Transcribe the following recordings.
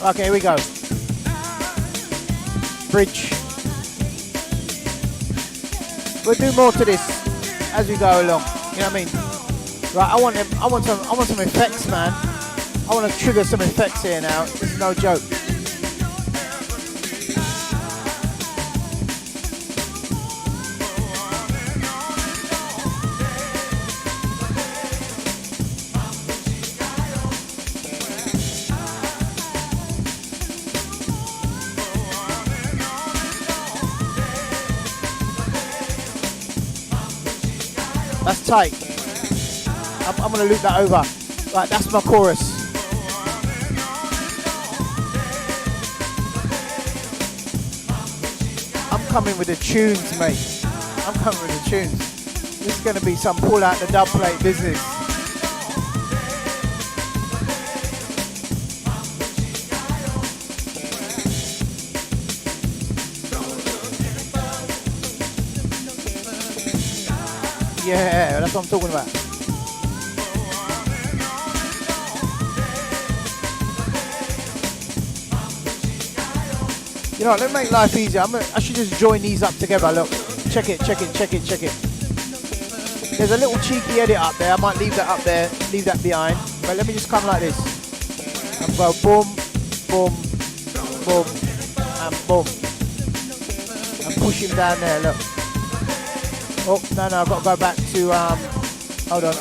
Okay, here we go. Bridge. We'll do more to this as we go along. You know what I mean? Right, I want some effects, man. I want to trigger some effects here now. This is no joke. That's tight. I'm gonna loop that over. Right, that's my chorus. I'm coming with the tunes, mate. I'm coming with the tunes. This is gonna be some pull out the dub plate business. Yeah, that's what I'm talking about. You know what, let me make life easier. I should just join these up together. Look, check it. There's a little cheeky edit up there. I might leave that up there, leave that behind. But let me just come like this. And go boom, boom, boom, and boom. And push him down there, look. Oh, no, I've got to go back to, hold on.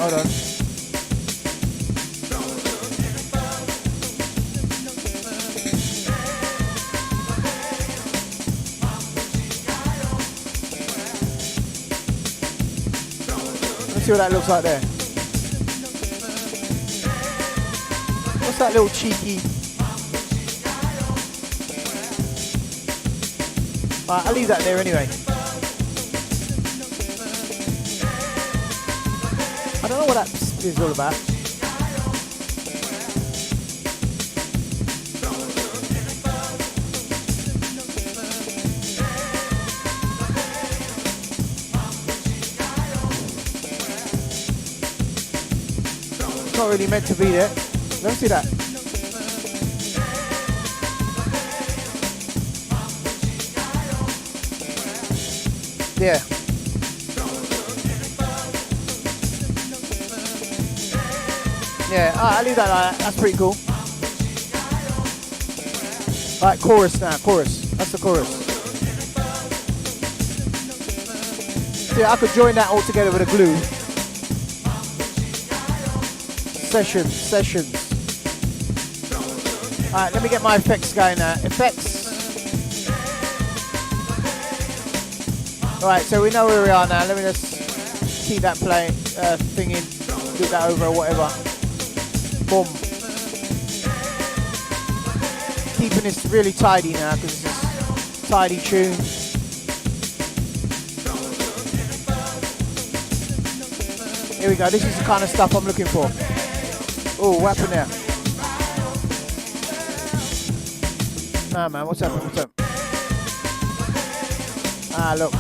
Let's see what that looks like there. What's that little cheeky? Right, I'll leave that there anyway. I don't know what that is all about. It's not really meant to be there. Let me see that. Yeah. Yeah, I'll leave that like that. That's pretty cool. Alright, chorus now, chorus. That's the chorus. See, I could join that all together with a glue. Sessions. Alright, let me get my effects going now. Effects. Alright, so we know where we are now. Let me just keep that playing, thing in, do that over or whatever. Boom. Keeping this really tidy now because it's a tidy tune. Here we go. This is the kind of stuff I'm looking for. Oh, what happened there? Nah, man, what's up? Ah, look.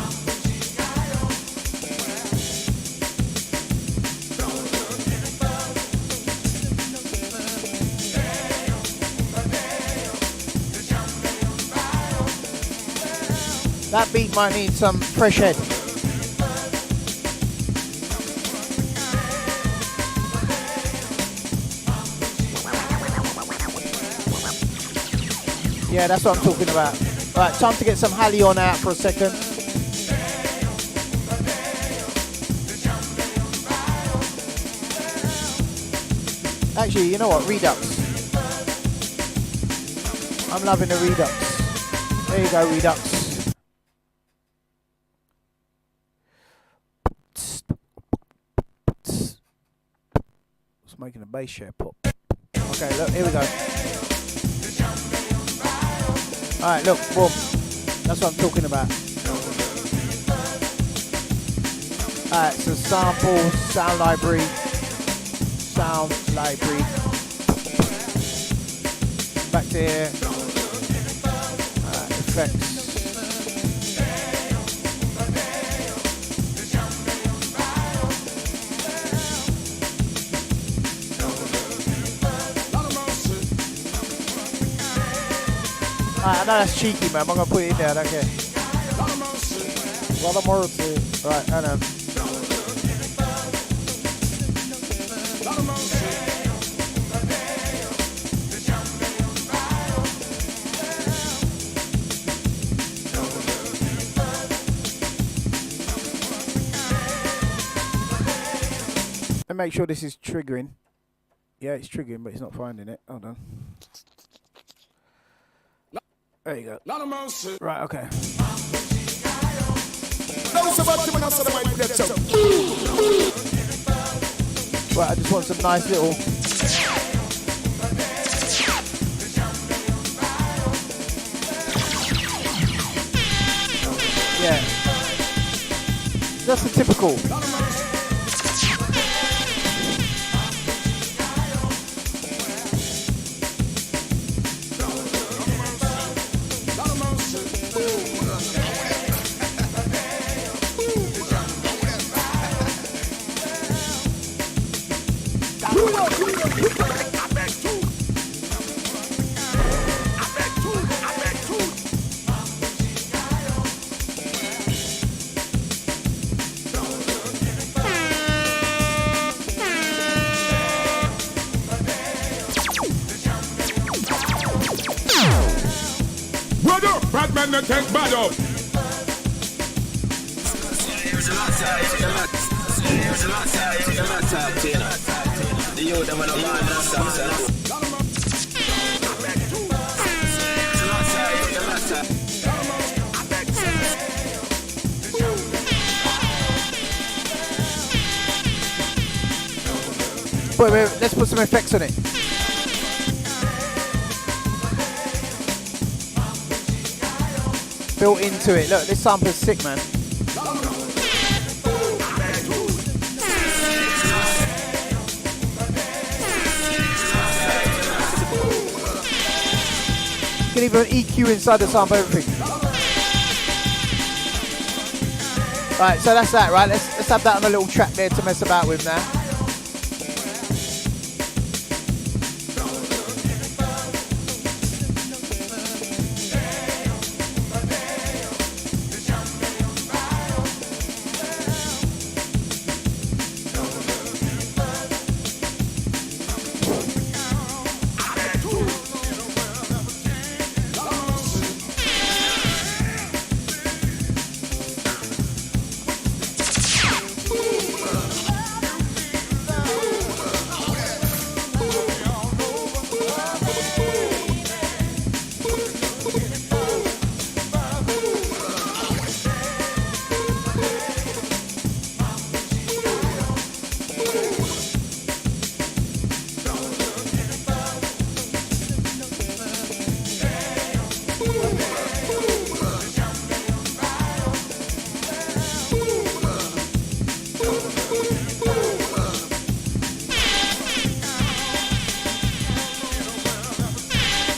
That beat might need some fresh head. Yeah, that's what I'm talking about. Right, time to get some Halley on out for a second. Actually, you know what? Redux. I'm loving the Redux. There you go, Redux. Making a bass share pop. Okay, look, here we go. Alright, look, boom. That's what I'm talking about. Alright, so samples, sound library. Back to here. Effects. I know that's cheeky, man. I'm gonna put it in there. I don't care. Lot of mercy. Right, I know. And make sure this is triggering. Yeah, it's triggering, but it's not finding it. Hold on. There you go. Right, okay. Right, I just want some nice little... Yeah. That's the typical. Take bad up. Wait, let's put some effects on it. Built into it. Look, this sample's sick, man. You can even EQ inside the sample, everything. Right, so that's that, right? Let's have that on a little track there to mess about with now.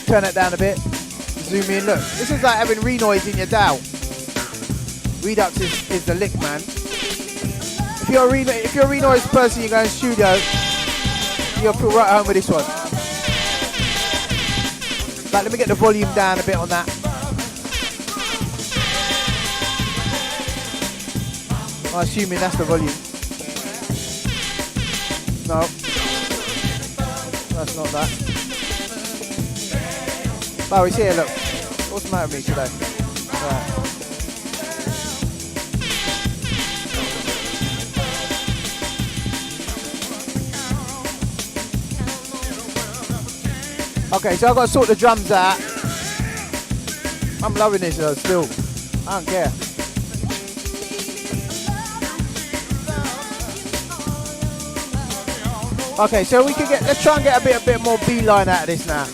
Turn it down a bit, zoom in, look. This is like having renoise in your DAW. Redux is the lick, man. If you're a renoise person, you go in studio, you'll feel right home with this one. Like, let me get the volume down a bit on that. I'm assuming that's the volume. No. That's not that. Oh, he's here, look. What's the matter with me today? Right. Okay, so I've got to sort the drums out. I'm loving this though, still. I don't care. Okay, so we can let's try and get a bit more B-line out of this now.